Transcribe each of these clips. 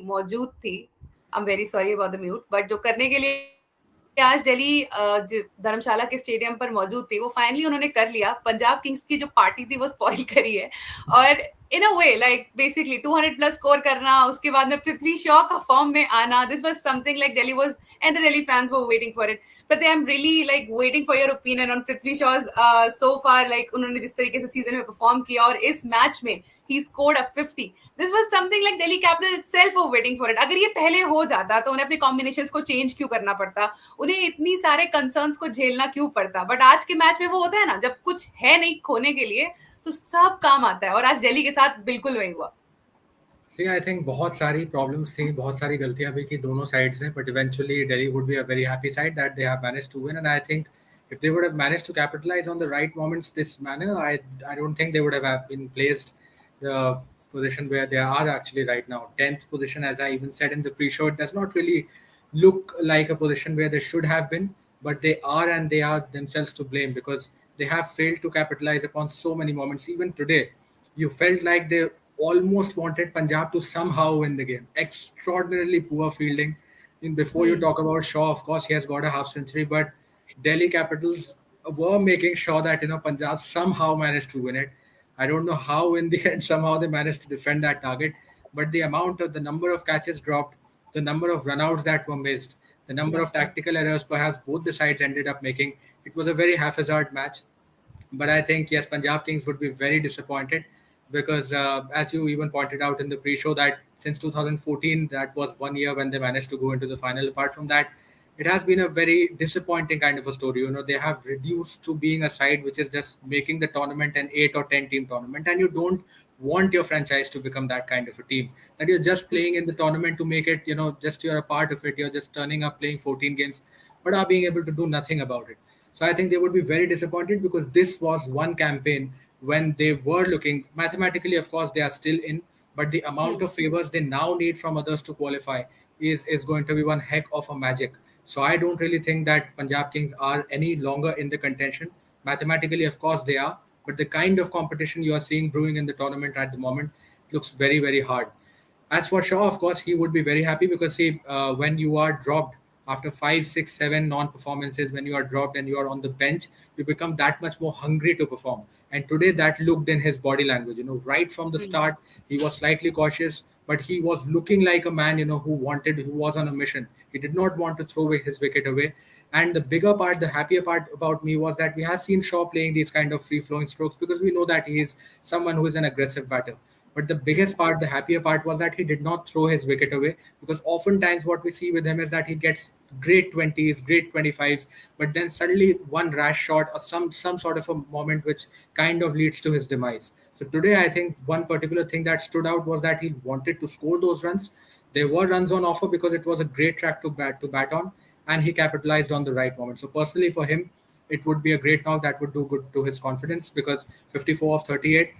मौजूद थी, I am very sorry about the mute, but जो करने के लिए आज दिल्ली धर्मशाला के स्टेडियम पर मौजूद थी, वो फाइनली उन्होंने कर लिया. पंजाब किंग्स की जो पार्टी थी वो स्पॉइल करी है. और इन अ वे लाइक बेसिकली 200 प्लस स्कोर करना, उसके बाद में पृथ्वी शॉ का फॉर्म में आना, this was something like Delhi was and the Delhi fans were waiting for it. But I am really like waiting for your opinion on Prithvi shows so far. Like उन्होंने जिस तरीके से सीजन में परफॉर्म किया और इस मैच में he scored a 50. This was something like Delhi Capital itself were waiting for it. अगर ये पहले हो जाता तो उन्हें अपने कॉम्बिनेशंस को चेंज क्यों करना पड़ता, उन्हें इतनी सारे कंसर्न्स को झेलना क्यों पड़ता. बट आज के मैच में वो होता है ना, जब कुछ है नहीं खोने के लिए तो सब काम आता है, और आज दिल्ली के साथ बिल्कुल वही हुआ. See, I think बहुत सारी प्रॉब्लम्स थी, बहुत सारी गलतियां भी की दोनों साइड्स ने, but eventually Delhi would be a very happy side that they have managed to win. And I think if they would have managed to capitalize on the right moments this manner, I don't think they would have been placed the position where they are actually right now. 10th position, as I even said in the pre-show, it does not really look like a position where they should have been, but they are, and they are themselves to blame because they have failed to capitalize upon so many moments. Even today, you felt like they almost wanted Punjab to somehow win the game. Extraordinarily poor fielding. Before you talk about Shaw, of course, he has got a half century, but Delhi Capitals were making sure that Punjab somehow managed to win it. I don't know how in the end somehow they managed to defend that target, but the number of catches dropped, the number of runouts that were missed, the number of tactical errors perhaps both the sides ended up making. It was a very haphazard match. But I think, yes, Punjab Kings would be very disappointed because, as you even pointed out in the pre-show, that since 2014, that was 1 year when they managed to go into the final. Apart from that, it has been a very disappointing kind of a story. They have reduced to being a side which is just making the tournament an 8 or 10 team tournament, and you don't want your franchise to become that kind of a team, that you're just playing in the tournament to make it, just you're a part of it. You're just turning up, playing 14 games, but are being able to do nothing about it. So I think they would be very disappointed because this was one campaign when they were looking mathematically, of course, they are still in, but the amount of favors they now need from others to qualify is going to be one heck of a magic. So I don't really think that Punjab Kings are any longer in the contention. Mathematically, of course, they are, but the kind of competition you are seeing brewing in the tournament at the moment looks very, very hard. As for Shaw, of course, he would be very happy because, see, when you are dropped after 5, 6, 7 non-performances, when you are dropped and you are on the bench, you become that much more hungry to perform. And today that looked in his body language. Right from the start, he was slightly cautious, but he was looking like a man, who was on a mission. He did not want to throw away his wicket away. And the bigger part, the happier part about me was that we have seen Shaw playing these kind of free-flowing strokes because we know that he is someone who is an aggressive batter. But the biggest part, the happier part, was that he did not throw his wicket away, because oftentimes what we see with him is that he gets great 20s, great 25s, but then suddenly one rash shot or some sort of a moment which kind of leads to his demise. So today, I think one particular thing that stood out was that he wanted to score those runs. There were runs on offer because it was a great track to bat on, and he capitalized on the right moment. So personally, for him, it would be a great knock that would do good to his confidence, because 54 of 38,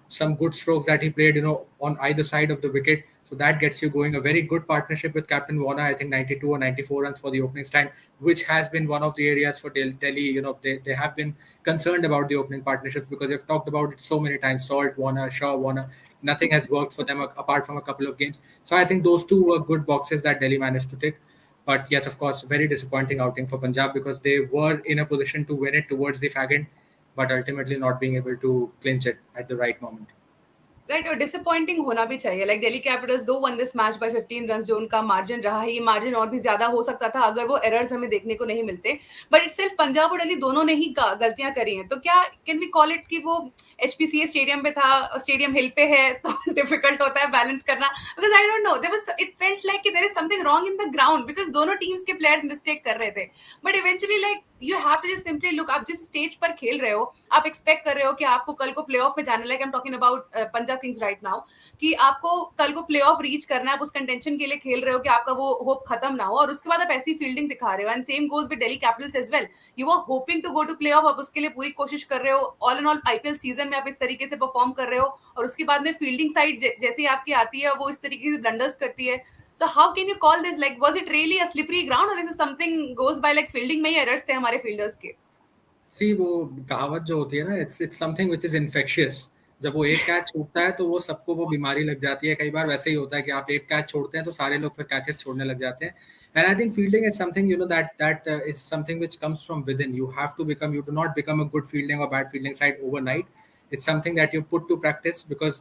some good strokes that he played, on either side of the wicket. So that gets you going. A very good partnership with Captain Warner. I think 92 or 94 runs for the opening stand, which has been one of the areas for Delhi. They have been concerned about the opening partnerships because they've talked about it so many times. Salt, Warner, Shaw, Warner. Nothing has worked for them apart from a couple of games. So I think those two were good boxes that Delhi managed to tick. But yes, of course, very disappointing outing for Punjab because they were in a position to win it towards the fag end, but ultimately not being able to clinch it at the right moment. Right, और disappointing होना भी चाहिए. Like Delhi Capitals दो one this match by 15 run, जो उनका margin रहा है, ये मार्जिन और भी ज्यादा हो सकता था अगर वो एरर्स हमें देखने को नहीं मिलते. बट इट सिर्फ पंजाब और दिल्ली दोनों ने ही गलतियां करी हैं. तो क्या कैन वी कॉल इट कि वो एचपीसीए स्टेडियम पे था, स्टेडियम हिल पे है, तो डिफिकल्ट होता है बैलेंस करना. Because I don't know, there was, it felt like there is something wrong in the ground, because दोनों टीम्स के प्लेयर्स मिस्टेक कर रहे थे. But eventually like you have to just simply look, आप जिस स्टेज पर खेल रहे हो, आप एक्सपेक्ट कर रहे हो कि आपको कल को प्लेऑफ में जाना. Like I am talking about Punjab Kings right now, कि आपको कल को प्लेऑफ रीच करना है, आप उस कंटेंशन के लिए खेल रहे हो कि आपका वो होप खत्म ना हो, और उसके बाद आप ऐसी फील्डिंग दिखा रहे हो. And same goes with Delhi Capitals as well. You are hoping to go to playoff, आप उसके लिए पूरी कोशिश कर रहे हो. All in all IPL season में आप इस तरीके से परफॉर्म कर रहे हो, और उसके बाद में फील्डिंग साइड जैसे आपकी आती है वो इस तरीके से ब्लंडर्स करती है. So how can you call this, like was it really a slippery ground, or this is something goes by like fielding में ही errors थे हमारे fielders के? See, वो कहावत जो होती है ना, it's something which is infectious. जब वो एक कैच छूटता है तो वो सबको वो बीमारी लग जाती है। कई बार वैसे ही होता है कि आप एक कैच छोड़ते हैं तो सारे लोग फिर कैचेस छोड़ने लग जाते हैं। And I think fielding is something that is something which comes from within. You do not become a good fielding or bad fielding side overnight. It's something that you put to practice because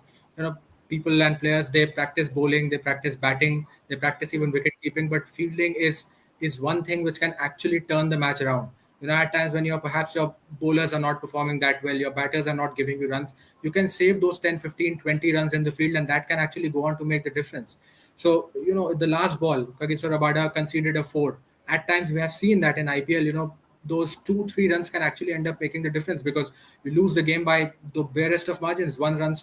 people and players, they practice bowling, they practice batting, they practice even wicket keeping, but fielding is one thing which can actually turn the match around. At times when perhaps your bowlers are not performing that well, your batters are not giving you runs, you can save those 10, 15, 20 runs in the field, and that can actually go on to make the difference. So the last ball, Kagitso Rabada conceded a four. At times we have seen that in IPL, those 2 3 runs can actually end up making the difference, because you lose the game by the barest of margins, 1 run,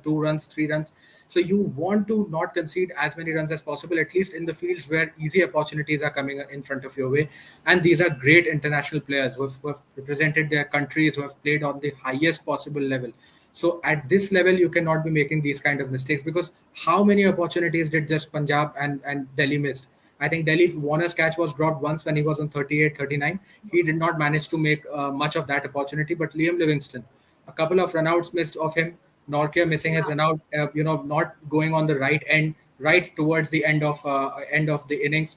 2 runs, 3 runs. So you want to not concede as many runs as possible, at least in the fields where easy opportunities are coming in front of your way. And these are great international players who have represented their countries, who have played on the highest possible level. So at this level, you cannot be making these kind of mistakes, because how many opportunities did just Punjab and Delhi missed? I think Delhi Warner's catch was dropped once when he was on 38, 39. He did not manage to make much of that opportunity. But Liam Livingston, a couple of runouts missed of him. Nortje missing his Yeah. runout, not going on the right end, right towards the end of the innings.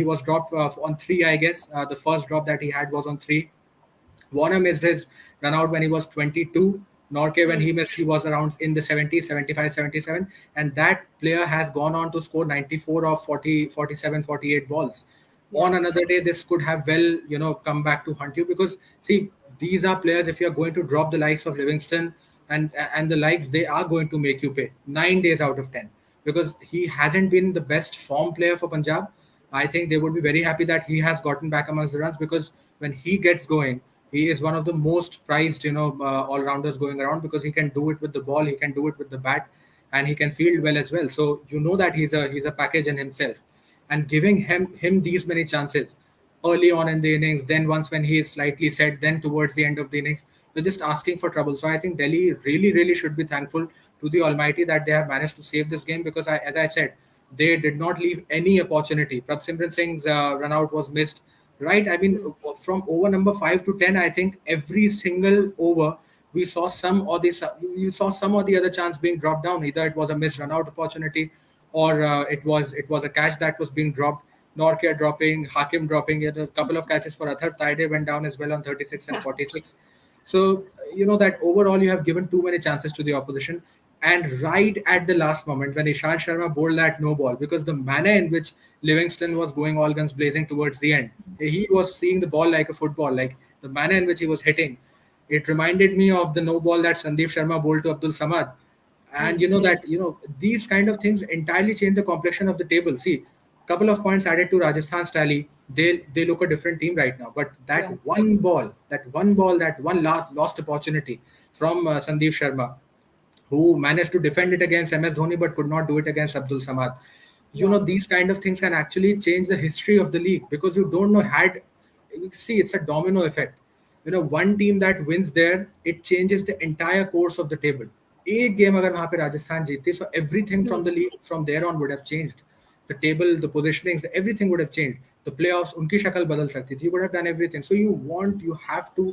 He was dropped on three, I guess. The first drop that he had was on three. Warner missed his run out when he was 22. Norke, when Hmm. he missed, he was around in the 70s, 75, 77. And that player has gone on to score 94 of 40, 47, 48 balls. On Yeah. another day, this could have come back to haunt you, because, see, these are players, if you're going to drop the likes of Livingston and the likes, they are going to make you pay 9 days out of 10, because he hasn't been the best form player for Punjab. I think they would be very happy that he has gotten back amongst the runs, because when he gets going, he is one of the most prized, all rounders going around, because he can do it with the ball, he can do it with the bat, and he can field well as well. So that he's a package in himself, and giving him these many chances early on in the innings, then once when he is slightly set, then towards the end of the innings, you're just asking for trouble. So I think Delhi really, really should be thankful to the Almighty that they have managed to save this game, because as I said, they did not leave any opportunity. Prabhsimran Singh's run out was missed, right? I mean, Hmm. from over number 5 to 10, I think every single over we saw you saw some or the other chance being dropped down. Either it was a missed run out opportunity, or it was a catch that was being dropped. Norkia dropping, Hakim dropping, a couple of catches for Athar Taide went down as well on 36 and 46. So, that overall you have given too many chances to the opposition. And right at the last moment, when Ishant Sharma bowled that no ball, because the manner in which Livingston was going all guns blazing towards the end, he was seeing the ball like a football, like the manner in which he was hitting. It reminded me of the no ball that Sandeep Sharma bowled to Abdul Samad. And these kind of things entirely change the complexion of the table. See, couple of points added to Rajasthan's tally, they look a different team right now. But that Yeah. that one lost opportunity from Sandeep Sharma, who managed to defend it against MS Dhoni but could not do it against Abdul Samad. Yeah. These kind of things can actually change the history of the league, because you don't know had see, it's a domino effect. One team that wins there, it changes the entire course of the table. एक game अगर वहां पे राजस्थान जीतती, so everything from Hmm. the league from there on would have changed. The table, the positionings, everything would have changed. The playoffs, उनकी शक्ल बदल सकती थी. You would have done everything. So you have to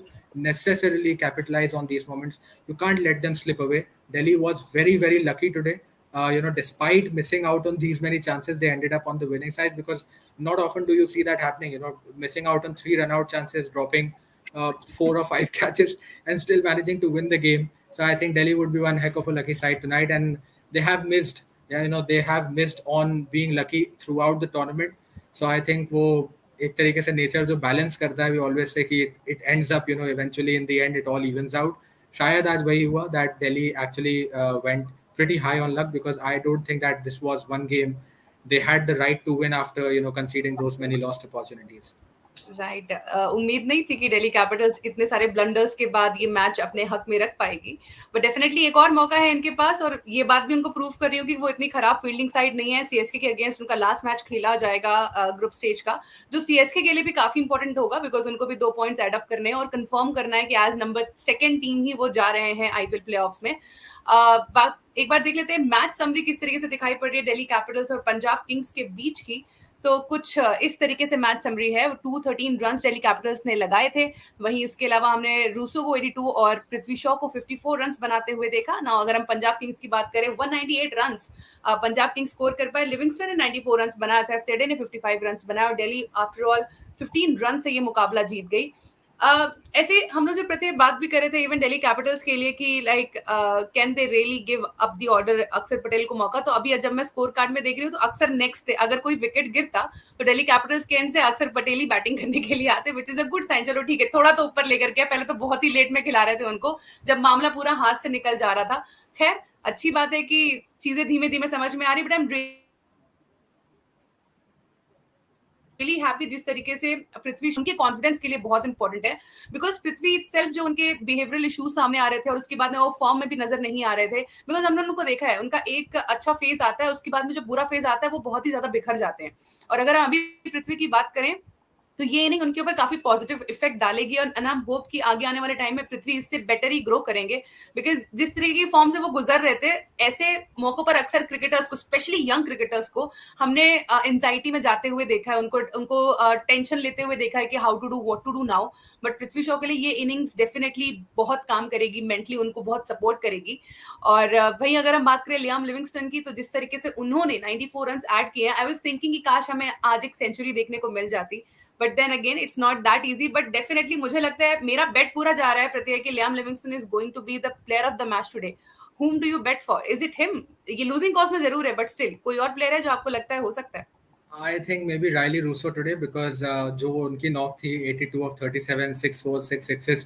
necessarily capitalize on these moments. You can't let them slip away. Delhi was very, very lucky today. Despite missing out on these many chances, they ended up on the winning side, because not often do you see that happening. Missing out on three run-out chances, dropping 4 or 5 catches, and still managing to win the game. So I think Delhi would be one heck of a lucky side tonight, and they have missed. Yeah, they have missed on being lucky throughout the tournament. So I think वो एक तरीके से nature जो balance करता है, we always say कि it ends up, eventually in the end it all evens out. शायद आज वही हुआ that Delhi actually went pretty high on luck, because I don't think that this was one game they had the right to win after conceding those many lost opportunities. Right. उम्मीद नहीं थी कि Delhi Capitals इतने सारे blunders के बाद ये match अपने हक में रख पाएगी, बट डेफिनेटली एक और मौका है इनके पास, और ये बात भी उनको प्रूव कर रही होगी कि वो इतनी खराब फील्डिंग साइड नहीं है। सीएसके के अगेंस्ट उनका लास्ट मैच खेला जाएगा ग्रुप स्टेज का, जो सीएसके के लिए भी काफी इंपॉर्टेंट होगा, बिकॉज उनको भी 2 पॉइंट्स एड अप करने हैं और कंफर्म करना है कि एज नंबर सेकंड टीम ही वो जा रहे हैं आईपीएल प्लेऑफ्स में। एक बार देख लेते हैं मैच समरी किस तरीके से दिखाई पड़ रही है दिल्ली कैपिटल्स और पंजाब किंग्स के बीच की। तो कुछ इस तरीके से मैच समरी है। 213 रन दिल्ली कैपिटल्स ने लगाए थे। वहीं इसके अलावा हमने रूसो को 82 और पृथ्वी शॉ को 54 रन बनाते हुए देखा ना। अगर हम पंजाब किंग्स की बात करें, 198 रन पंजाब किंग्स स्कोर कर पाए। लिविंगस्टन ने 94 रन बनाया था, तेडे ने 55 रन बनाया और दिल्ली आफ्टर ऑल 15 रन से ये मुकाबला जीत गई। ऐसे हम लोग जो प्रति बात भी कर रहे थे इवन दिल्ली कैपिटल्स के लिए कि like can they really give up the order अक्षर पटेल को मौका। तो अभी जब मैं स्कोर कार्ड में देख रही हूँ तो अक्सर नेक्स्ट थे, अगर कोई विकेट गिरता तो दिल्ली कैपिटल्स के एंड से अक्सर पटेल ही बैटिंग करने के लिए आते, which is a good sign. चलो ठीक है, थोड़ा तो ऊपर लेकर के, पहले तो बहुत ही लेट में खिला रहे थे उनको जब मामला पूरा हाथ से निकल जा रहा था। खैर अच्छी बात है कि चीजें धीमे धीमे समझ में आ रही, but I am really happy जिस तरीके से पृथ्वी उनके कॉन्फिडेंस के लिए बहुत इंपॉर्टेंट है। बिकॉज पृथ्वी इटसेल्फ जो उनके बिहेवियरल इश्यूज सामने आ रहे थे और उसके बाद में वो फॉर्म में भी नजर नहीं आ रहे थे, बिकॉज हमने उनको देखा है उनका एक अच्छा फेज आता है, उसके बाद में जो बुरा फेज आता है वो बहुत ही ज्यादा बिखर जाते हैं। और अगर हम अभी पृथ्वी की बात करें तो ये इनिंग उनके ऊपर काफी पॉजिटिव इफेक्ट डालेगी और हम होप कि आगे आने वाले टाइम में पृथ्वी इससे बेटर ही ग्रो करेंगे। बिकॉज जिस तरीके की फॉर्म से वो गुजर रहे थे, ऐसे मौकों पर अक्सर क्रिकेटर्स को, स्पेशली यंग क्रिकेटर्स को, हमने एंजाइटी में जाते हुए देखा है, उनको उनको टेंशन लेते हुए देखा है कि how to do, what to do now. But Prithvi Shaw के लिए ये इनिंग्स डेफिनेटली बहुत काम करेगी, मेंटली उनको बहुत सपोर्ट करेगी। और वहीं अगर हम बात करें लियाम लिविंगस्टन की, तो जिस तरीके से उन्होंने 94 रन ऐड किए हैं, आई वाज थिंकिंग कि काश हमें आज एक सेंचुरी देखने को मिल जाती। But then again it's not that easy. But definitely मुझे लगता है मेरा बेट पूरा जा रहा है प्रत्यय कि Liam Livingstone is going to be the player of the match today. whom do you bet for? Is it him? ये losing cause में जरूर है, बट स्टिल कोई और प्लेयर है जो आपको लगता है हो सकता है? I think maybe Riley Russo today because जो उनकी नॉक थी 82 of 37, 6 4 6 sixes,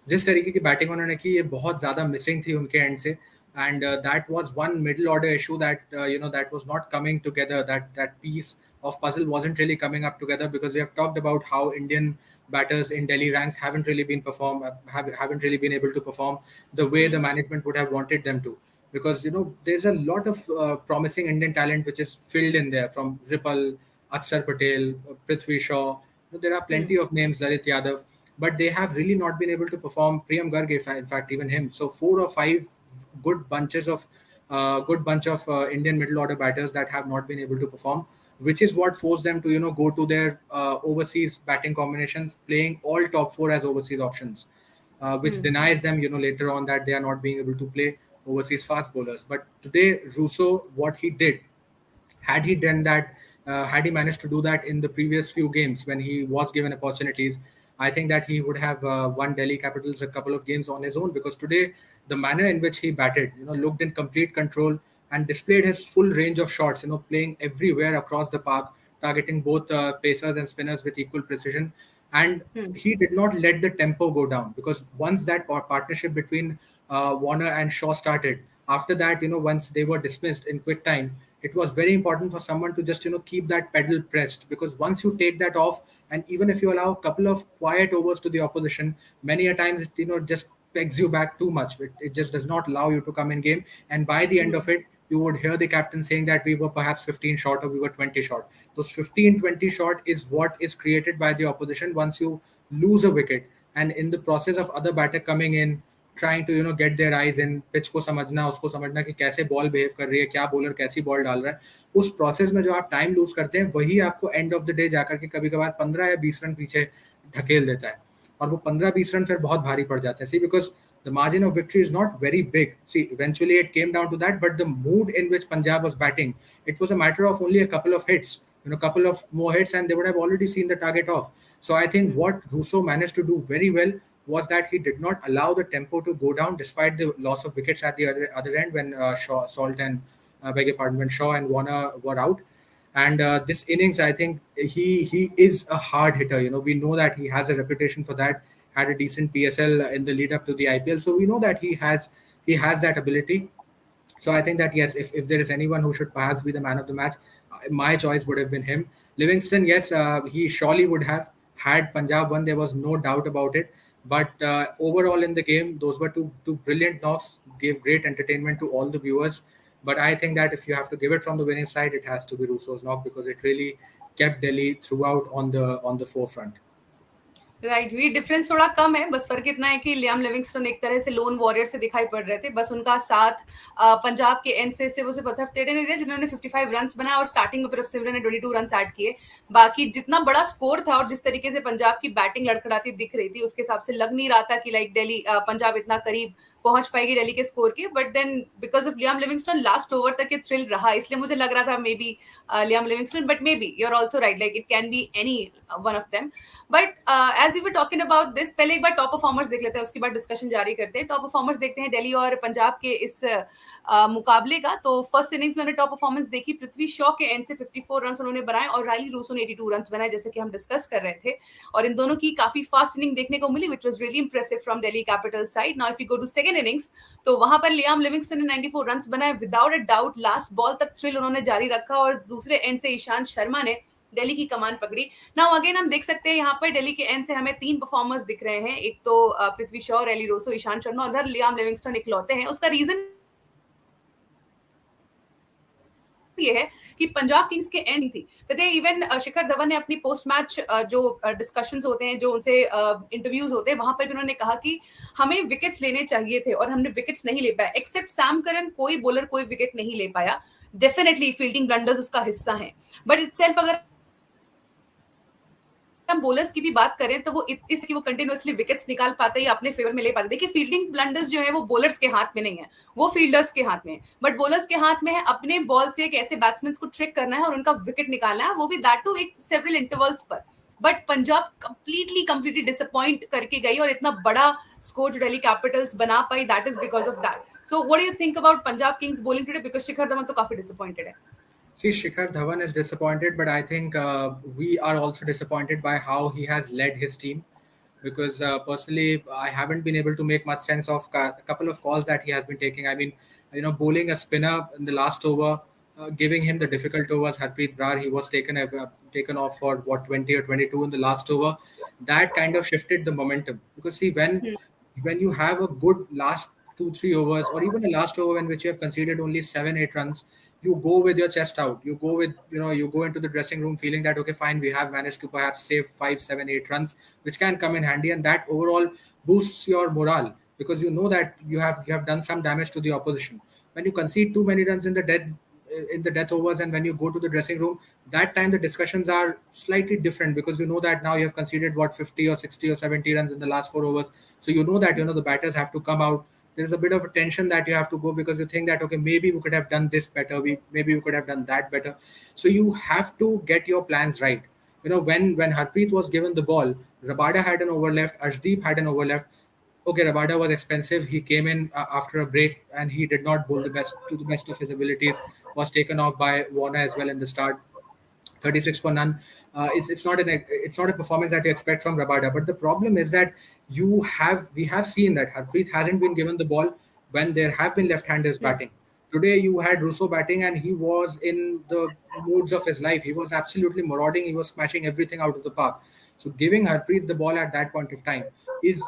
जिस तरीके की बैटिंग उन्होंने की ये बहुत ज़्यादा मिसिंग थी उनके एंड से, and that was one middle order issue that that was not coming together, that piece of puzzle wasn't really coming up together, because we have talked about how Indian batters in Delhi ranks haven't really been able to perform the way the management would have wanted them to, because there's a lot of promising Indian talent which is filled in there, from Ripple, Akshar Patel, Prithvi Shaw. There are plenty of names, Lalit Yadav, but they have really not been able to perform. Priyam Garg, in fact, even him. So 4 or 5 good bunches of Indian middle order batters that have not been able to perform, which is what forced them to go to their overseas batting combinations, playing all top four as overseas options, which denies them, later on, that they are not being able to play overseas fast bowlers. But today, Russo, what he did, had he done that, had he managed to do that in the previous few games when he was given opportunities, I think that he would have won Delhi Capitals a couple of games on his own. Because today, the manner in which he batted, looked in complete control and displayed his full range of shots, playing everywhere across the park, targeting both pacers and spinners with equal precision. And he did not let the tempo go down, because once that partnership between Warner and Shaw started, after that, once they were dismissed in quick time, it was very important for someone to just keep that pedal pressed, because once you take that off, and even if you allow a couple of quiet overs to the opposition, many a times it just pegs you back too much. It just does not allow you to come in game, and by the end of it, you would hear the captain saying that we were perhaps 15 short or we were 20 short. Those 15, 20 short is what is created by the opposition once you lose a wicket, and in the process of other batter coming in, trying to get their eyes in pitch को समझना, उसको समझना कि कैसे ball behave कर रही है, क्या बॉलर कैसी बॉल डाल रहा है, उस प्रोसेस में जो आप टाइम लूज करते हैं, वही आपको एंड ऑफ द डे जाकर के कभी कभार 15 या 20 रन पीछे ढकेल देता है, और वो 15-20 रन फिर बहुत भारी पड़ जाते हैं. सी, because the margin of victory is not very big. See, eventually it came down to that, but the mood in which Punjab was batting, it was a matter of only a couple of hits, couple of more hits, and they would have already seen the target off. So I think what Russo managed to do very well was that he did not allow the tempo to go down, despite the loss of wickets at the other end when Salt and beg your pardon, when Shaw and Warner were out. And this innings, I think he is a hard hitter. We know that he has a reputation for that. Had a decent PSL in the lead up to the IPL, so we know that he has that ability. So I think that yes, if there is anyone who should perhaps be the man of the match, my choice would have been him. Livingston, yes, he surely would have. Had Punjab won, there was no doubt about it. But overall in the game, those were two brilliant knocks, gave great entertainment to all the viewers. But I think that if you have to give it from the winning side, it has to be Russo's knock, because it really kept Delhi throughout on the forefront. Right, ये difference थोड़ा कम है, बस फ़र्क इतना है कि Liam Livingstone एक तरह से लोन वॉरियर से दिखाई पड़ रहे थे, बस उनका साथ पंजाब के एंड से वो सिर्फ अथर्व टेडे ने दिया जिन्होंने 55 रन्स बनाए और स्टार्टिंग में सिमरन ने 22 रन्स ऐड किए। बाकी जितना बड़ा स्कोर था और जिस तरीके से पंजाब की बैटिंग लड़खड़ाती दिख रही थी, उसके हिसाब से लग नहीं रहा था कि लाइक दिल्ली पंजाब इतना करीब पहुंच पाएगी दिल्ली के स्कोर के, but then because of Liam Livingstone last over तक ये थ्रिल रहा, इसलिए मुझे लग रहा था maybe Liam Livingstone, but maybe you are also right, like it can be any one of them. But as you were talking about this, पहले एक बार टॉप परफॉर्मर्स देख लेते हैं, उसके बाद डिस्कशन जारी करते हैं। टॉप परफॉर्मर्स देखते हैं दिल्ली और पंजाब के इस मुकाबले का। तो फर्स्ट इनिंग्स में टॉप परफॉर्मेंस देखी, पृथ्वी शॉ के एंड से 54 रन उन्होंने बनाए और रायली रूसो ने 82 रन बनाए, जैसे कि हम डिस्कस कर रहे थे। और इन दोनों की काफी फास्ट इनिंग देखने को मिली, which was really impressive from Delhi capital side. Now if you go to second innings, तो वहां पर लियाम लिविंगस्टन ने 94 रन बनाए without a doubt, last ball तक थ्रिल उन्होंने जारी रखा और दूसरे एंड से ईशांत शर्मा ने दिल्ली की कमान पकड़ी। नाउ अगेन हम देख सकते हैं यहाँ पर दिल्ली के एंड से हमें तीन परफॉर्मर्स दिख रहे हैं, एक तो पृथ्वी शॉ, रैली रोसो, ईशांत शर्मा, और उधर लियाम लिविंगस्टन इकलौते हैं। उसका रीजन ये है कि पंजाब किंग्स के एंड थी, पता है इवन शिखर धवन ने अपनी पोस्ट मैच जो डिस्कशंस होते हैं, जो उनसे इंटरव्यूज होते हैं, वहां पर उन्होंने कहा कि हमें विकेट्स लेने चाहिए थे और हमने विकेट्स नहीं ले पाया, एक्सेप्ट सैम करन कोई बॉलर कोई विकेट नहीं ले पाया। डेफिनेटली फील्डिंग ब्लंडर्स उसका हिस्सा है, बट इटसेल्फ अगर हम बॉलर्स की भी बात करें तो वो इसकी वो कंटिन्यूअसली विकेट्स निकाल पाते या अपने फेवर में ले पाते। देखिए फील्डिंग ब्लंडर्स जो है वो बॉलर्स के हाथ में नहीं है, वो फील्डर्स के हाथ में है, बट बॉलर्स के हाथ में है अपने बॉल से एक ऐसे बैट्समैन को ट्रिक करना है और उनका विकेट निकालना है, वो भी दैट टू एक सेवरल इंटरवल्स पर। बट पंजाब कंप्लीटली डिसअपॉइंट करके गई और इतना बड़ा स्कोर जो दिल्ली कैपिटल्स बना पाई, that is because of that. So what do you think about Punjab kings bowling today, because Shikhar Dhawan तो काफी डिसअपॉइंटेड है। See, Shikhar Dhawan is disappointed, but I think we are also disappointed by how he has led his team. Because personally, I haven't been able to make much sense of a couple of calls that he has been taking. I mean, bowling a spinner in the last over, giving him the difficult overs. Harpreet Brar, he was taken off for what 20 or 22 in the last over. That kind of shifted the momentum. Because see, when you have a good last 2-3 overs, or even a last over in which you have conceded only 7-8 runs, you go with your chest out. You go with, you go into the dressing room feeling that okay, fine, we have managed to perhaps save 5, 7, 8 runs, which can come in handy, and that overall boosts your morale because you know that you have done some damage to the opposition. When you concede too many runs in the death overs, and when you go to the dressing room, that time the discussions are slightly different because you know that now you have conceded what 50 or 60 or 70 runs in the last 4 overs. So you know that the batters have to come out. There's a bit of a tension that you have to go because you think that okay, maybe we could have done this better, maybe we could have done that better. So you have to get your plans right. When Harpreet was given the ball, Rabada had an over left, Arshdeep had an over left. Okay, Rabada was expensive. He came in after a break and he did not bowl the best of his abilities. Was taken off by Warner as well in the start. 36 for none. It's not a performance that you expect from Rabada. But the problem is that we have seen that Harpreet hasn't been given the ball when there have been left-handers batting. Today you had Russo batting and he was in the moods of his life. He was absolutely marauding. He was smashing everything out of the park. So giving Harpreet the ball at that point of time is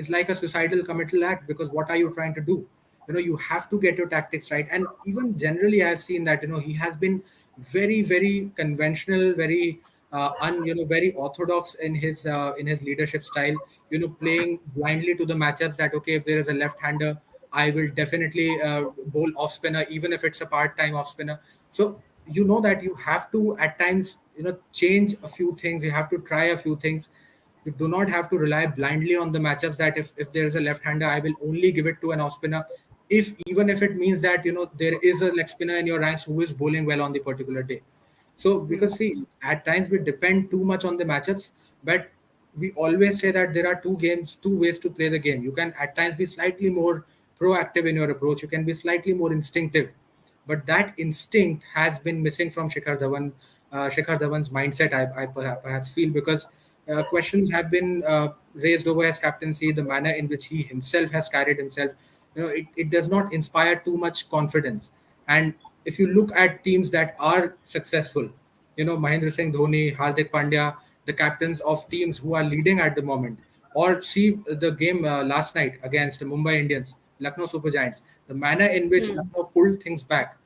like a suicidal committal act because what are you trying to do? You have to get your tactics right. And even generally I've seen that he has been very very conventional, very very orthodox in his leadership style, playing blindly to the matchups that okay, if there is a left hander, I will definitely bowl off spinner even if it's a part time off spinner. So that you have to at times change a few things, you have to try a few things. You do not have to rely blindly on the matchups that if there is a left hander, I will only give it to an off spinner, if even if it means that there is a leg spinner in your ranks who is bowling well on the particular day. So because see, at times we depend too much on the matchups, but we always say that there are two ways to play the game. You can at times be slightly more proactive in your approach, you can be slightly more instinctive, but that instinct has been missing from Shikhar Dhawan's mindset. I perhaps feel because questions have been raised over his captaincy, the manner in which he himself has carried himself. It does not inspire too much confidence. And if you look at teams that are successful, Mahendra Singh Dhoni, Hardik Pandya, the captains of teams who are leading at the moment, or see the game last night against the Mumbai Indians, Lucknow Super Giants, the manner in which Lucknow pulled things back.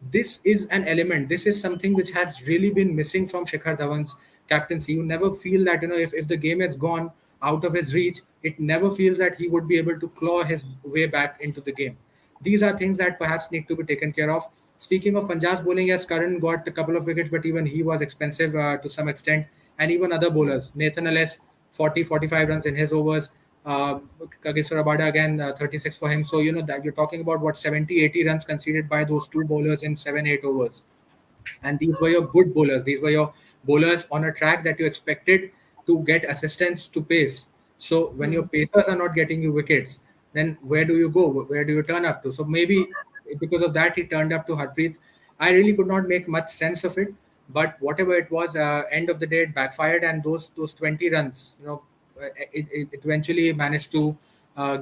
This is an element. This is something which has really been missing from Shikhar Dhawan's captaincy, you never feel that, if the game is gone out of his reach, it never feels that he would be able to claw his way back into the game. These are things that perhaps need to be taken care of. Speaking of Punjab's bowling, yes, Karan got a couple of wickets, but even he was expensive to some extent. And even other bowlers, Nathan Ellis, 40, 45 runs in his overs. Kagisar Abada again, 36 for him. So, that you're talking about what, 70, 80 runs conceded by those two bowlers in 7, 8 overs. And these were your good bowlers. These were your bowlers on a track that you expected to get assistance to pace. So when your pacers are not getting you wickets, then where do you go? Where do you turn up to? So maybe because of that, he turned up to Harpreet. I really could not make much sense of it, but whatever it was, end of the day, it backfired, and those 20 runs, it eventually managed to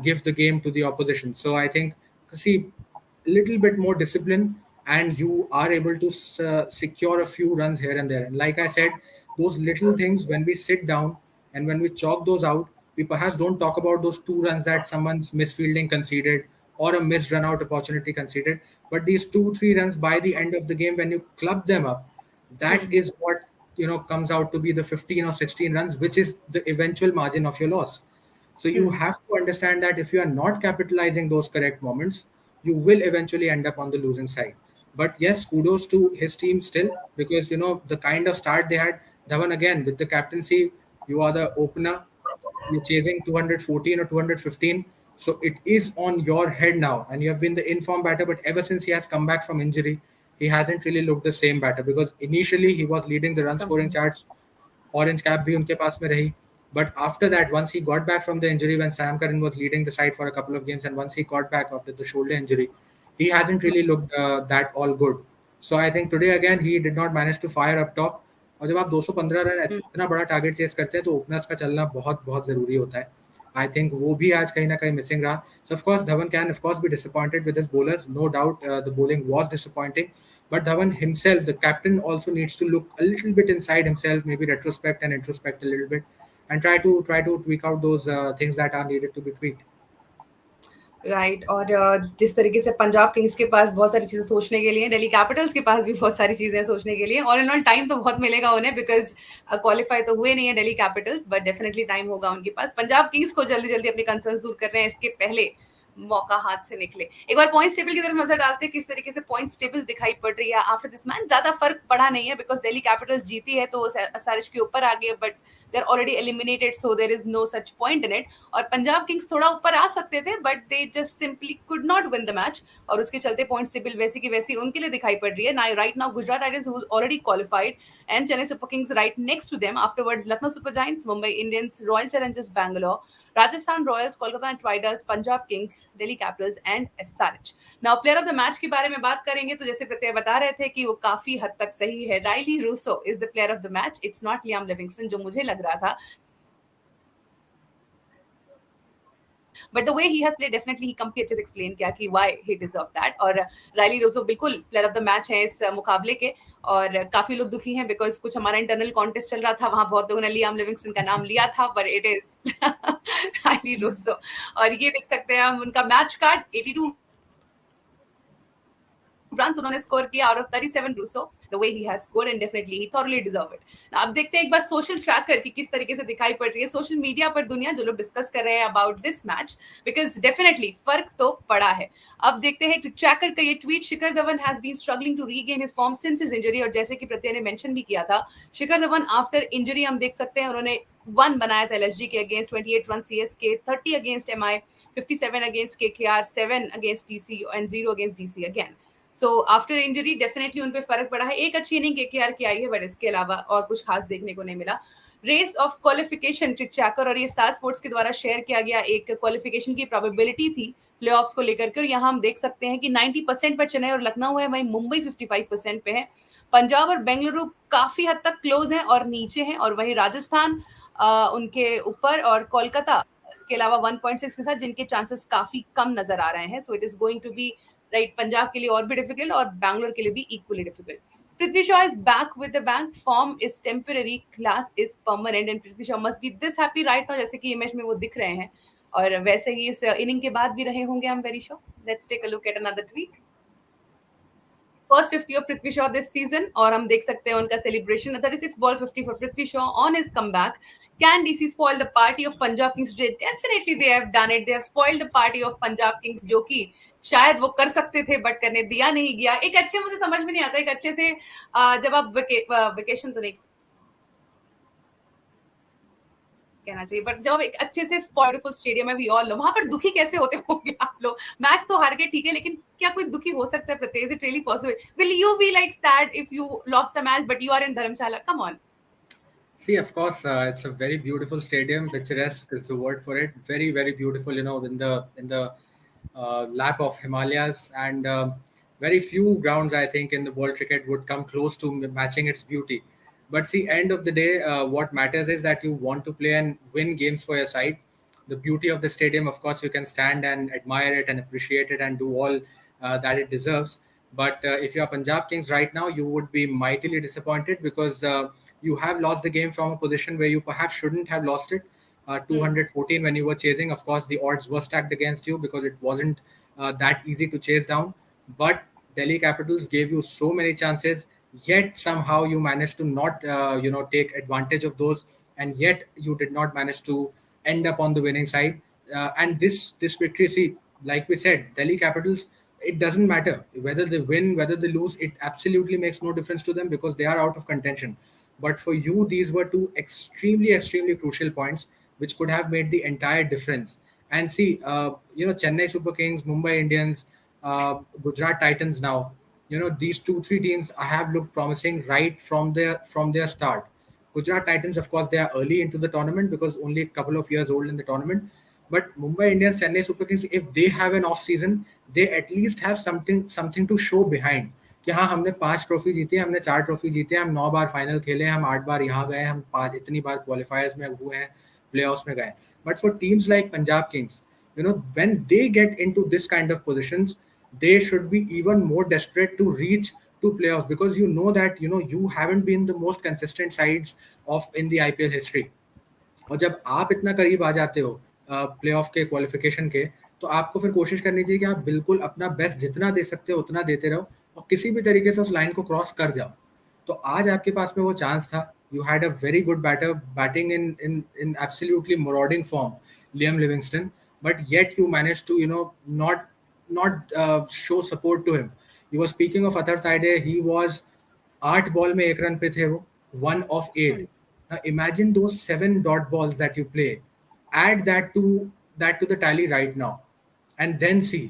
give the game to the opposition. So I think, see, a little bit more discipline, and you are able to secure a few runs here and there. And like I said, those little things, when we sit down and when we chalk those out, we perhaps don't talk about those 2 runs that someone's misfielding conceded or a missed run out opportunity conceded, but these 2 3 runs by the end of the game, when you club them up, that is what comes out to be the 15 or 16 runs, which is the eventual margin of your loss. So you have to understand that if you are not capitalizing those correct moments, you will eventually end up on the losing side. But yes, kudos to his team still, because the kind of start they had. Dhawan again with the captaincy, you are the opener, you're chasing 214 or 215. So it is on your head now, and you have been the informed batter. But ever since he has come back from injury, he hasn't really looked the same batter, because initially he was leading the run scoring charts. Orange cap भी उनके पास में रही. But after that, once he got back from the injury, when Sam Curran was leading the side for a couple of games, and once he got back after the shoulder injury, he hasn't really looked that all good. So I think today again he did not manage to fire up top. और जब आप 215 run इतना बड़ा target chase करते हैं, तो openers का चलना बहुत बहुत जरूरी होता है. I think वो भी आज कहीं ना कहीं मिसिंग रहा. So of course Dhawan can of course be disappointed with his bowlers. No doubt the bowling was disappointing. But Dhawan himself, the captain, also needs to look a little bit inside himself, maybe retrospect and introspect a little bit, and try to tweak out those things that are needed to be tweaked. Right और जिस तरीके से Punjab Kings के पास बहुत सारी चीजें सोचने के लिए, दिल्ली कैपिटल्स के पास भी बहुत सारी चीजें सोचने के लिए, और इन ऑल टाइम तो बहुत मिलेगा उन्हें, बिकॉज क्वालिफाई तो हुए नहीं है Delhi Capitals, but definitely time होगा उनके पास. पंजाब किंग्स को जल्दी जल्दी अपने कंसर्न्स दूर कर रहे हैं इसके पहले मौका हाथ से निकले. एक बार पॉइंट्स टेबल की तरफ नजर डालते हैं, किस तरीके से पॉइंट्स टेबल दिखाई पड़ रही है आफ्टर दिस मैच. ज्यादा फर्क पड़ा नहीं है, बिकॉज दिल्ली कैपिटल्स जीती है तो सारिश के ऊपर आ गए, but they're already eliminated, so there is no such point in it. और पंजाब किंग्स थोड़ा ऊपर आ सकते थे, but they just simply could not win the match, और उसके चलते पॉइंट्स टेबल वैसी की वैसी उनके लिए दिखाई पड़ रही है. Now right now Gujarat Titans who's already qualified and Chennai Super Kings right next to them. Afterwards Lucknow Super Giants, Mumbai Indians, Royal Challengers Bangalore, Rajasthan Royals, Kolkata Knight Riders, Punjab Kings, Delhi Capitals and SRH. Now player of the match के बारे में बात करेंगे, तो जैसे प्रत्यय बता रहे थे कि वो काफी हद तक सही है. Rilee Rossouw is the player of the match. It's not Liam Livingstone जो मुझे लग रहा था. But the way he has played, definitely he काफी अच्छे से explain किया कि why he deserved that. और राइली रोसो बिल्कुल player of the match है इस मुकाबले के, और काफी लोग दुखी हैं बिकॉज कुछ हमारा इंटरनल कॉन्टेस्ट चल रहा था, वहां बहुत लोगों ने लियाम लिविंगस्टन का नाम लिया था, but it is Rilee Rossouw. और ये देख सकते हैं हम उनका मैच कार्ड. 82 runs उन्होंने स्कोर किया out of 37 Rossouw. The way he has scored, and definitely he thoroughly deserve it. Now, अब देखते हैं एक बार सोशल ट्रैकर की किस तरीके से दिखाई पड़ रही है सोशल मीडिया पर दुनिया जो लोग डिस्कस कर रहे हैं about this match, because definitely फर्क तो पड़ा है. अब देखते हैं ट्रैकर का ये tweet. Shikhar Dhawan has been struggling to regain his form since his injury, और जैसे कि प्रत्यय ने मेंशन भी किया था, शिखर धवन आफ्टर इंजरी हम देख सकते हैं उन्होंने 1 बनाया था एलएसजी के against, 28 run CSK, 30 against MI, 57 against KKR, 7 against DC and 0 against DC again. So after injury definitely उन पे फर्क पड़ा है. एक अच्छी इनिंग केकेआर की आई है, बट इसके अलावा और कुछ खास देखने को नहीं मिला. रेस ऑफ क्वालिफिकेशन CricTracker और ये स्टार स्पोर्ट्स के द्वारा शेयर किया गया एक क्वालिफिकेशन की प्रोबेबिलिटी थी प्लेऑफ्स को लेकर के, और यहाँ हम देख सकते हैं कि 90% पर चेन्नई और लखनऊ है, वहीं मुंबई 55% पे है. पंजाब और बेंगलुरु काफी हद तक क्लोज हैं और नीचे हैं, और वहीं राजस्थान उनके ऊपर, और कोलकाता इसके अलावा 1.6 के साथ, जिनके चांसेस काफी कम नजर आ रहे हैं. So it is going to be right Punjab के लिए और भी डिफिकल्ट और बैंगलोर के लिए भी equally difficult. Prithvi Shaw is back with the bank. Form is temporary, class is permanent, and Prithvi Shaw must be this happy right now जैसे कि इमेज में वो दिख रहे हैं, और वैसे ही इस इनिंग के बाद भी रहे होंगे. I'm very sure. Let's take a look at another tweet. First 50 of Prithvi Shaw this season, और हम देख सकते हैं उनका celebration, 36 ball 50 for Prithvi Shaw on his comeback. Can DC spoil the party of Punjab Kings today? Definitely they have done it. They have spoiled the party of Punjab Kings, जो कि शायद वो कर सकते थे बट करने दिया नहीं गया. एक अच्छे, मुझे समझ में नहीं आता, एक अच्छे से जब आप वेकेशन तो नहीं कहना चाहिए, बट जब एक अच्छे से ब्यूटीफुल स्टेडियम है, वी ऑल नो, वहां पर दुखी कैसे होते होंगे आप लोग. मैच तो हार गए ठीक है, लेकिन क्या कोई दुखी हो सकता है प्रत्येक? Is it really possible? Will you be like sad if you lost a match but you are in Dharamshala? Come on. See, of course, it's a very beautiful stadium. Picturesque is the word for it. Very, very beautiful. You know, in the lap of Himalayas, and very few grounds I think in the world cricket would come close to matching its beauty. But see, end of the day, what matters is that you want to play and win games for your side. The beauty of the stadium, of course, you can stand and admire it and appreciate it and do all that it deserves. But if you're Punjab Kings right now, you would be mightily disappointed because you have lost the game from a position where you perhaps shouldn't have lost it. 214 when you were chasing. Of course, the odds were stacked against you because it wasn't that easy to chase down. But Delhi Capitals gave you so many chances, yet somehow you managed to not, take advantage of those, and yet you did not manage to end up on the winning side. And this victory, see, like we said, Delhi Capitals, it doesn't matter whether they win, whether they lose. It absolutely makes no difference to them because they are out of contention. But for you, these were two extremely, extremely crucial points which could have made the entire difference. And see, Chennai Super Kings, Mumbai Indians, Gujarat Titans now, these two, three teams have looked promising right from their start. Gujarat Titans, of course, they are early into the tournament because only a couple of years old in the tournament. But Mumbai Indians, Chennai Super Kings, if they have an off season, they at least have something to show behind. कि हाँ, हमने 5 trophy जीती है, हमने 4 trophy जीते हैं, हम 9 बार final खेले हैं, हम 8 बार यहाँ गए, हम 5 इतनी बार क्वालिफायर्स में हुए हैं, प्लेऑफ्स में गए. But for teams like Punjab Kings, when they get into this kind of positions, they should be even more desperate to reach to playoffs because that you haven't been the most consistent sides of in the IPL history. और जब आप इतना करीब आ जाते हो playoff के qualification के, तो आपको फिर कोशिश करनी चाहिए कि आप बिल्कुल अपना बेस्ट जितना दे सकते हो उतना देते रहो और किसी भी तरीके से उस लाइन को क्रॉस कर जाओ. तो आज आपके पास में वो चांस था. You had a very good batting in absolutely marauding form, Liam Livingstone, but yet you manage to not show support to him. You were speaking of Atharva Taide, he was 8 ball में 1 run पे थे वो, 1 of 8. Now imagine those 7 dot balls that you play. Add that to the tally right now, and then see,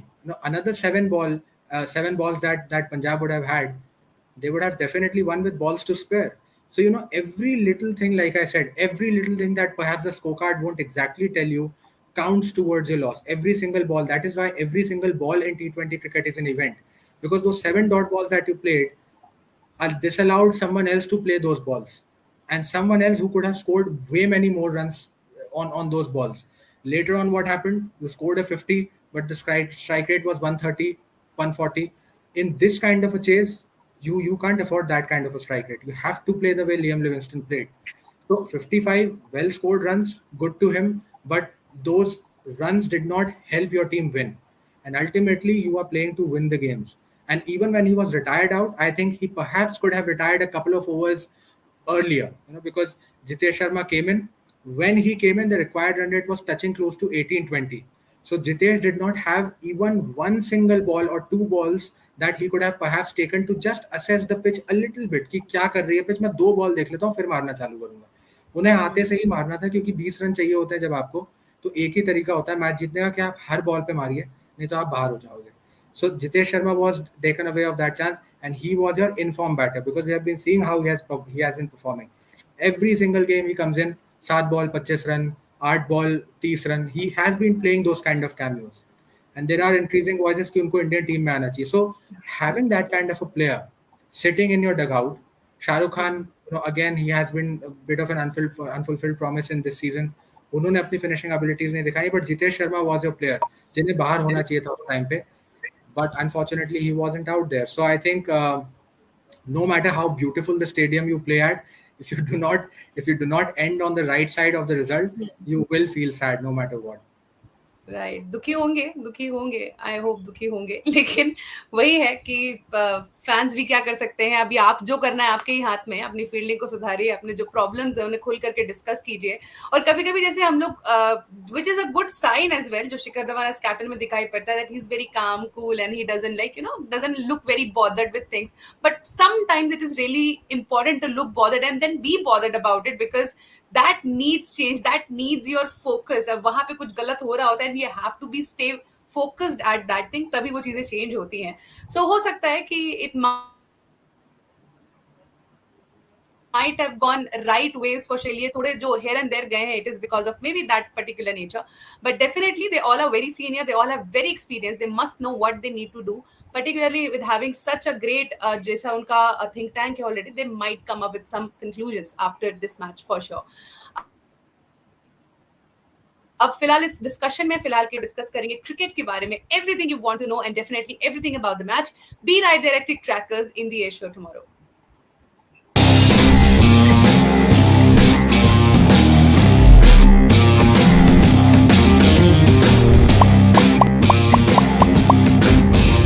another 7 balls that Punjab would have had. They would have definitely won with balls to spare. So every little thing, like I said, every little thing that perhaps the scorecard won't exactly tell you counts towards your loss. Every single ball. That is why every single ball in T20 cricket is an event, because those 7 dot balls that you played disallowed someone else to play those balls, and someone else who could have scored way many more runs on those balls. Later on, what happened? You scored a 50, but the strike rate was 130, 140. In this kind of a chase, you can't afford that kind of a strike rate. You have to play the way Liam Livingston played. So 55 well scored runs, good to him, but those runs did not help your team win. And ultimately, you are playing to win the games. And even when he was retired out, I think he perhaps could have retired a couple of overs earlier, because Jitesh Sharma came in. When he came in, the required run rate was touching close to 18-20. So Jitesh did not have even one single ball or 2 balls that he could have perhaps taken to just assess the pitch a little bit कि क्या कर रही है pitch, मैं 2 ball देख लेता हूँ फिर मारना चालू करूंगा. उन्हें आते से ही मारना था क्योंकि 20 रन चाहिए होते हैं जब आपको, तो एक ही तरीका होता है मैच जीतने का कि आप हर बॉल पे मारिए, नहीं तो आप बाहर हो जाओगे. So Jitesh Sharma was taken away of that chance, and he was your informed batter because we have been seeing how he has been performing. Every single game he comes in, 7 ball 25 run, 8 ball 30 run. He has been playing those kind of cameos, and there are increasing voices कि उनको Indian team में आना चाहिए. So having that kind of a player sitting in your dugout, Shah Rukh Khan, again he has been a bit of an unfulfilled promise in this season. उन्होंने अपनी finishing abilities नहीं दिखाई, but Jitesh Sharma was your player जिन्हें बाहर होना चाहिए था उस time पे. But unfortunately he wasn't out there. So I think no matter how beautiful the stadium you play at, if you do not end on the right side of the result, you will feel sad no matter what. Right, दुखी होंगे, I hope दुखी होंगे लेकिन वही है कि fans भी क्या कर सकते हैं। अभी आप जो करना है आपके ही हाथ में है, अपनी फील्डिंग को सुधारिए, अपने जो प्रॉब्लम्स है उन्हें खुल करके डिस्कस कीजिए। और कभी कभी जैसे हम लोग, which is a good sign as well, जो शिखर धवन एज कैप्टन में दिखाई पड़ता है, that he is very calm cool and he doesn't like doesn't look very bothered with things. But sometimes it is really important to look bothered and then be bothered about it, because that needs change, that needs your focus। अब वहां पे कुछ गलत हो रहा होता है, you have to be stay focused at that thing, तभी वो चीजें चेंज होती हैं। So हो सकता है कि it might have gone right ways for Australia, थोड़े जो here and there गए हैं, it is because of maybe that particular nature, but definitely they all are very senior, they all have very experience, they must know what they need to do, particularly with having such a great जैसा उनका think tank है already, they might come up with some conclusions after this match for sure। अब फिलहाल इस discussion में फिलहाल के discuss करेंगे क्रिकेट के बारे में, everything you want to know and definitely everything about the match. Be right there at Cric Trackers in the air show tomorrow.